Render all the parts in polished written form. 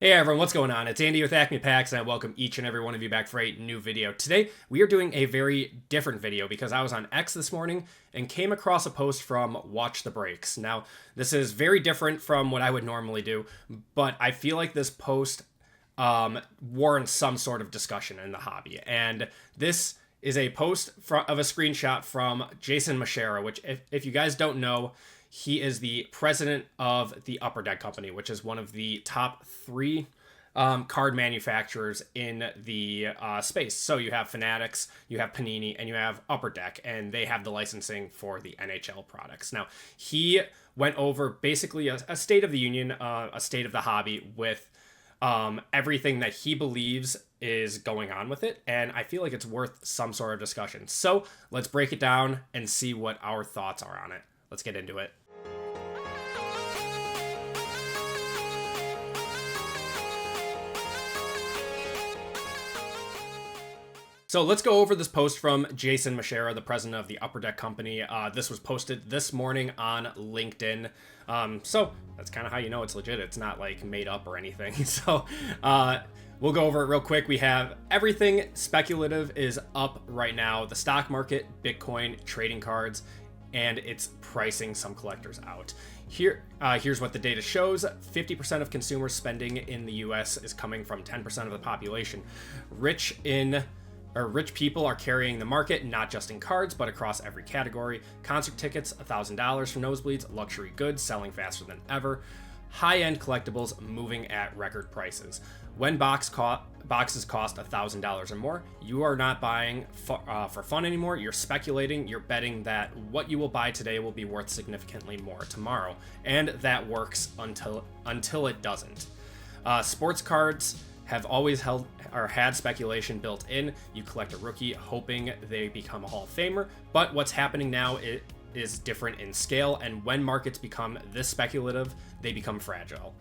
Hey everyone, what's going on? It's Andy with Acme Packs, and I welcome each and every one of you back for a new video. Today, we are doing a very different video because I was on X this morning and came across a post from Watch the Breaks. Now, this is very different from what I would normally do, but I feel like this post warrants some sort of discussion in the hobby. And this is a post of a screenshot from Jason Masherah, which if you guys don't know, he is the president of the Upper Deck Company, which is one of the top three card manufacturers in the space. So you have Fanatics, you have Panini, and you have Upper Deck, and they have the licensing for the NHL products. Now, he went over basically a state of the union, a state of the hobby with everything that he believes is going on with it, and I feel like it's worth some sort of discussion. So let's break it down and see what our thoughts are on it. Let's get into it. So let's go over this post from Jason Masherah, the president of the Upper Deck Company. This was posted this morning on LinkedIn. So that's kind of how you know it's legit. It's not like made up or anything. So we'll go over it real quick. We have everything speculative is up right now. The stock market, Bitcoin, trading cards, and it's pricing some collectors out. Here's what the data shows. 50% of consumer spending in the US is coming from 10% of the population. Rich people are carrying the market, not just in cards, but across every category. Concert tickets, $1,000 for nosebleeds. Luxury goods, selling faster than ever. High-end collectibles, moving at record prices. When boxes cost $1,000 or more, you are not buying for fun anymore. You're speculating. You're betting that what you will buy today will be worth significantly more tomorrow. And that works until it doesn't. Sports cards have always had speculation built in. You collect a rookie hoping they become a Hall of Famer, but what's happening now is different in scale, and when markets become this speculative, they become fragile.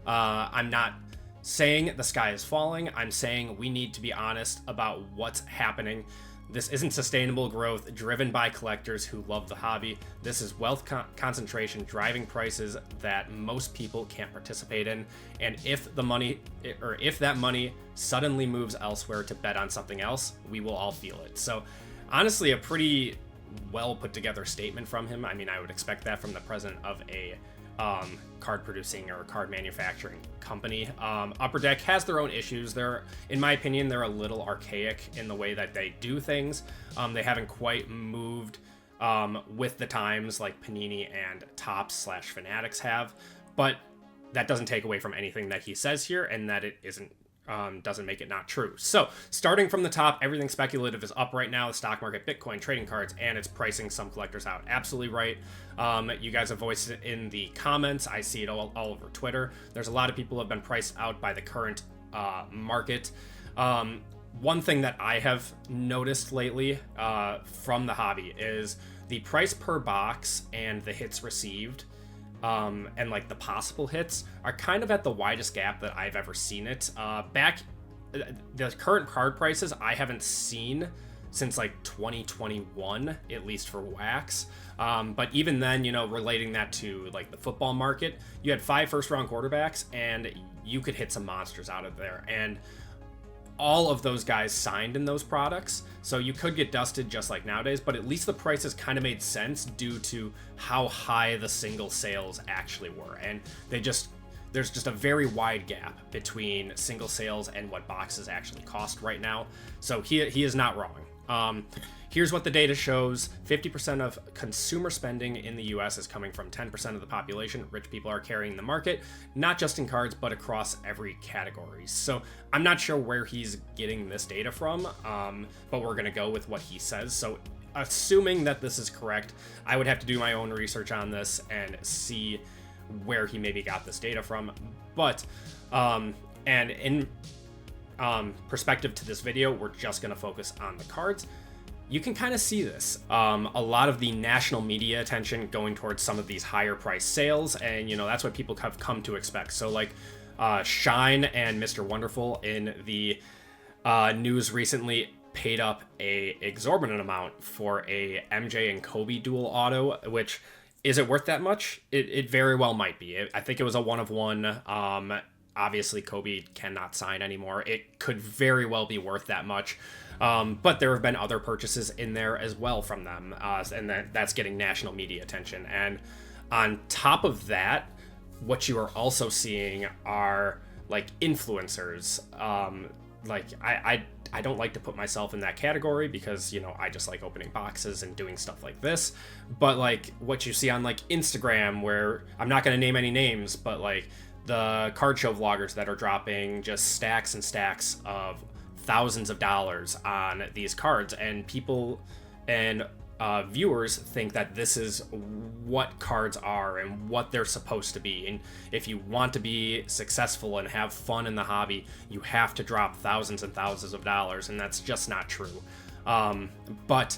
I'm not saying the sky is falling. I'm saying we need to be honest about what's happening. This isn't sustainable growth driven by collectors who love the hobby. This is wealth concentration driving prices that most people can't participate in. And if that money suddenly moves elsewhere to bet on something else, we will all feel it. So honestly, a pretty well put together statement from him. I mean, I would expect that from the president of a card producing or card manufacturing company. Upper Deck has their own issues. In my opinion, they're a little archaic in the way that they do things. They haven't quite moved with the times like Panini and Topps/Fanatics have, but that doesn't take away from anything that he says here, and that it isn't doesn't make it not true. So starting from the top, everything speculative is up right now. The stock market, Bitcoin, trading cards, and it's pricing some collectors out. Absolutely right. You guys have voiced it in the comments. I see it all over Twitter. There's a lot of people who have been priced out by the current market. One thing that I have noticed lately from the hobby is the price per box and the hits received and like the possible hits are kind of at the widest gap that I've ever seen it. The current card prices I haven't seen since like 2021, at least for wax. But even then, relating that to like the football market, you had 5 first-round quarterbacks, and you could hit some monsters out of there. And all of those guys signed in those products, so you could get dusted just like nowadays, but at least the prices kind of made sense due to how high the single sales actually were. And there's just a very wide gap between single sales and what boxes actually cost right now. So he is not wrong. Here's what the data shows. 50% of consumer spending in the US is coming from 10% of the population. Rich people are carrying the market, not just in cards, but across every category. So I'm not sure where he's getting this data from, but we're going to go with what he says. So assuming that this is correct, I would have to do my own research on this and see where he maybe got this data from. But, and in perspective to this video, we're just going to focus on the cards. You can kind of see this. A lot of the national media attention going towards some of these higher price sales, and that's what people have come to expect. So like Shine and Mr. Wonderful in the news recently paid up a exorbitant amount for a MJ and Kobe dual auto, which is it worth that much? It very well might be. I think it was a one of one. Obviously, Kobe cannot sign anymore. It could very well be worth that much. But there have been other purchases in there as well from them, and that's getting national media attention. And on top of that, what you are also seeing are like influencers. Like I don't like to put myself in that category because, you know, I just like opening boxes and doing stuff like this. But like what you see on like Instagram, where I'm not going to name any names, but like the card show vloggers that are dropping just stacks and stacks of thousands of dollars on these cards, and people and viewers think that this is what cards are and what they're supposed to be. And if you want to be successful and have fun in the hobby, you have to drop thousands and thousands of dollars, and that's just not true. But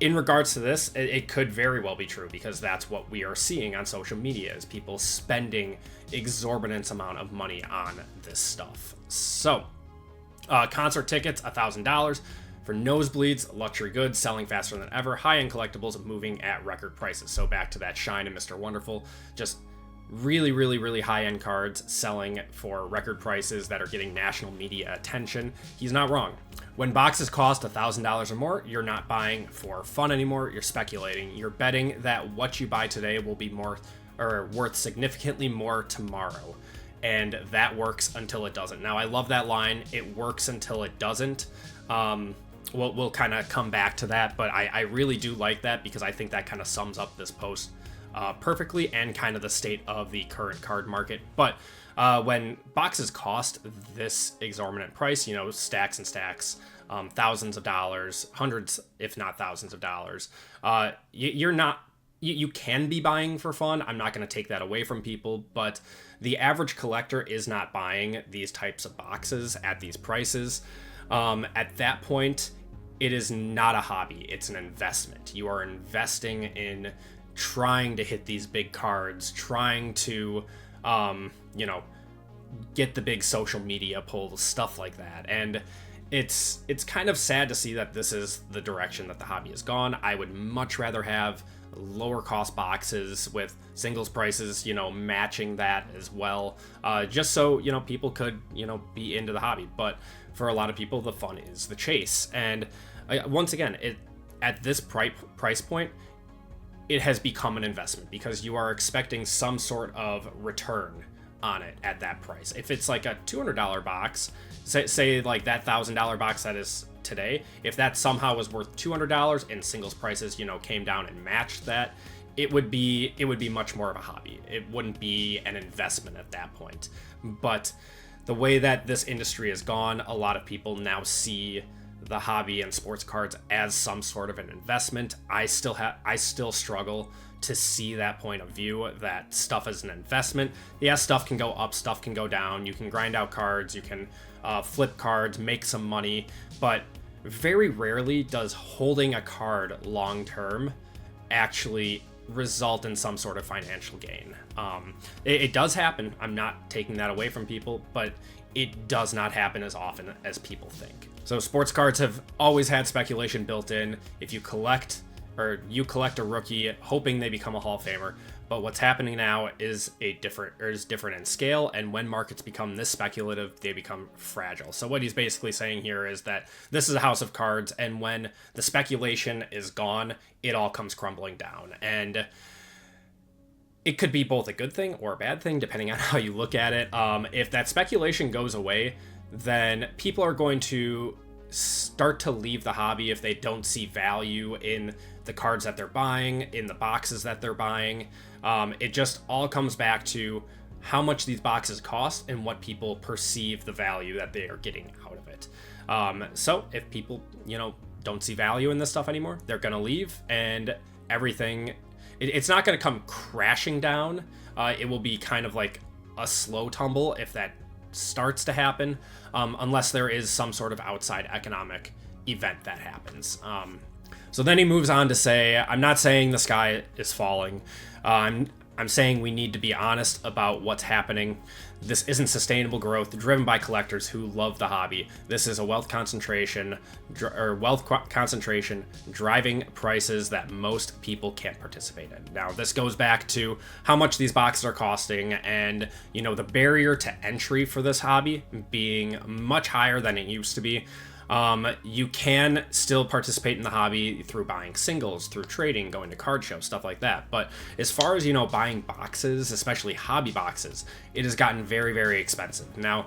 in regards to this, it could very well be true, because that's what we are seeing on social media, is people spending exorbitant amount of money on this stuff. So concert tickets, $1,000. For nosebleeds, luxury goods selling faster than ever, high-end collectibles moving at record prices. So back to that Shine and Mr. Wonderful, just really, really, really high-end cards selling for record prices that are getting national media attention. He's not wrong. When boxes cost $1,000 or more, you're not buying for fun anymore. You're speculating. You're betting that what you buy today will be more or worth significantly more tomorrow. And that works until it doesn't. Now, I love that line. It works until it doesn't. We'll kind of come back to that, but I really do like that, because I think that kind of sums up this post perfectly, and kind of the state of the current card market. But when boxes cost this exorbitant price, you know, stacks and stacks, thousands of dollars, hundreds, if not thousands of dollars, you can be buying for fun. I'm not going to take that away from people, but the average collector is not buying these types of boxes at these prices. At that point, it is not a hobby. It's an investment. You are investing in trying to hit these big cards, trying to, you know, get the big social media pulls, stuff like that. And it's kind of sad to see that this is the direction that the hobby has gone. I would much rather have lower cost boxes with singles prices, you know, matching that as well, just so, you know, people could, you know, be into the hobby. But for a lot of people, the fun is the chase. And once again, at this price point, it has become an investment, because you are expecting some sort of return on it at that price. If it's like a $200 box, say like that $1,000 box that is today, if that somehow was worth $200 and singles prices, you know, came down and matched that, it would be much more of a hobby. It wouldn't be an investment at that point. But the way that this industry has gone, a lot of people now see the hobby and sports cards as some sort of an investment. I still struggle to see that point of view, that stuff is an investment. Yeah, stuff can go up, stuff can go down. You can grind out cards, you can flip cards, make some money, but very rarely does holding a card long term actually result in some sort of financial gain. It does happen. I'm not taking that away from people, but it does not happen as often as people think. So sports cards have always had speculation built in. If you collect a rookie hoping they become a Hall of Famer, but what's happening now is different in scale, and when markets become this speculative, they become fragile. So what he's basically saying here is that this is a house of cards, and when the speculation is gone, it all comes crumbling down. And it could be both a good thing or a bad thing, depending on how you look at it. If that speculation goes away, then people are going to start to leave the hobby if they don't see value in the cards that they're buying, in the boxes that they're buying. It just all comes back to how much these boxes cost and what people perceive the value that they are getting out of it. So if people, you know, don't see value in this stuff anymore, they're going to leave, and everything, it's not going to come crashing down. It will be kind of like a slow tumble if that starts to happen, unless there is some sort of outside economic event that happens. So then he moves on to say, I'm not saying the sky is falling. I'm saying we need to be honest about what's happening. This isn't sustainable growth driven by collectors who love the hobby. This is a wealth concentration driving prices that most people can't participate in. Now, this goes back to how much these boxes are costing and, you know, the barrier to entry for this hobby being much higher than it used to be. You can still participate in the hobby through buying singles, through trading, going to card shows, stuff like that. But as far as, you know, buying boxes, especially hobby boxes, it has gotten very, very expensive. Now,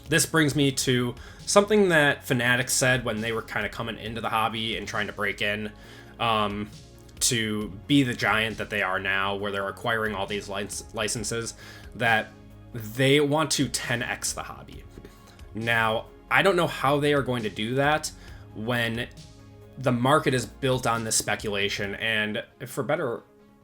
this brings me to something that Fanatics said when they were kind of coming into the hobby and trying to break in, to be the giant that they are now, where they're acquiring all these licenses, that they want to 10x the hobby. Now, I don't know how they are going to do that when the market is built on this speculation, and for better,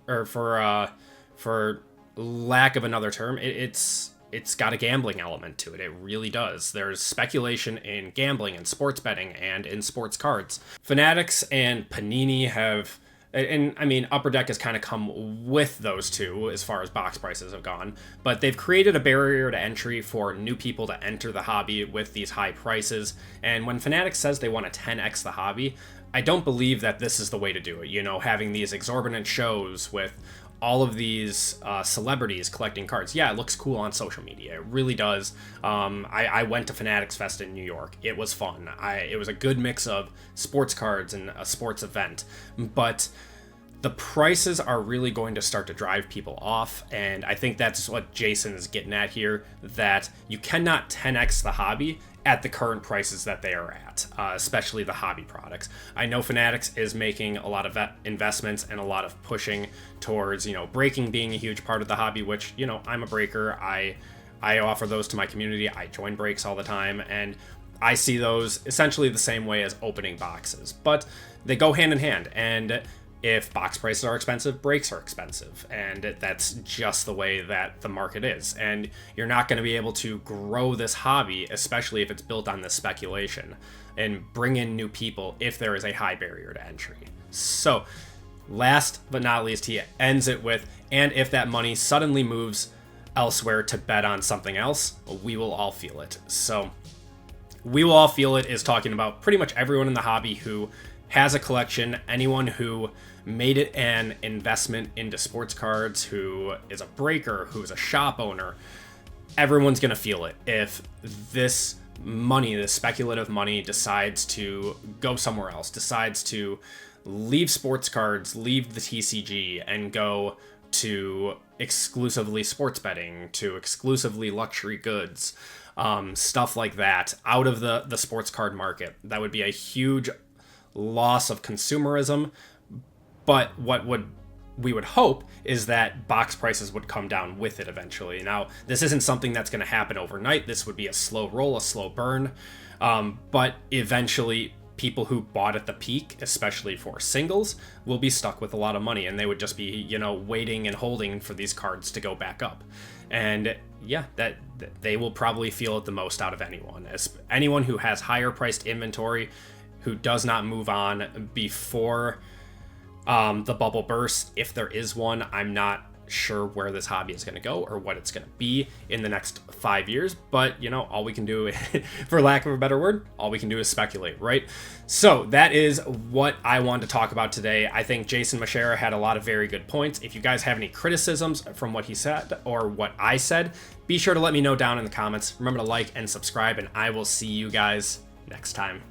or for lack of another term, it's got a gambling element to it. It really does. There's speculation in gambling and sports betting and in sports cards. Fanatics and Panini have, and I mean, Upper Deck has kind of come with those two as far as box prices have gone, but they've created a barrier to entry for new people to enter the hobby with these high prices. And when Fanatics says they want to 10x the hobby, I don't believe that this is the way to do it. You know, having these exorbitant shows with all of these celebrities collecting cards. Yeah, it looks cool on social media. It really does. I went to Fanatics Fest in New York. It was fun. It was a good mix of sports cards and a sports event. But the prices are really going to start to drive people off. And I think that's what Jason is getting at here, that you cannot 10x the hobby at the current prices that they are at, especially the hobby products. I know Fanatics is making a lot of investments and a lot of pushing towards, you know, breaking being a huge part of the hobby, which, you know, I'm a breaker. I offer those to my community. I join breaks all the time, and I see those essentially the same way as opening boxes, but they go hand in hand. And if box prices are expensive, breaks are expensive, and that's just the way that the market is. And you're not going to be able to grow this hobby, especially if it's built on this speculation, and bring in new people if there is a high barrier to entry. So, last but not least, he ends it with, and if that money suddenly moves elsewhere to bet on something else, we will all feel it. So, we will all feel it is talking about pretty much everyone in the hobby who has a collection, anyone who made it an investment into sports cards, who is a breaker, who's a shop owner. Everyone's going to feel it if this money, this speculative money, decides to go somewhere else, decides to leave sports cards, leave the TCG, and go to exclusively sports betting, to exclusively luxury goods, stuff like that, out of the sports card market. That would be a huge loss of consumerism, but we would hope is that box prices would come down with it eventually. Now, this isn't something that's going to happen overnight. This would be a slow roll, a slow burn, but eventually people who bought at the peak, especially for singles, will be stuck with a lot of money, and they would just be, you know, waiting and holding for these cards to go back up. And yeah, that they will probably feel it the most out of anyone. As anyone who has higher priced inventory, who does not move on before the bubble bursts, if there is one. I'm not sure where this hobby is going to go or what it's going to be in the next 5 years, but, you know, all we can do, for lack of a better word, all we can do is speculate, right? So that is what I wanted to talk about today. I think Jason Masherah had a lot of very good points. If you guys have any criticisms from what he said or what I said, be sure to let me know down in the comments. Remember to like and subscribe, and I will see you guys next time.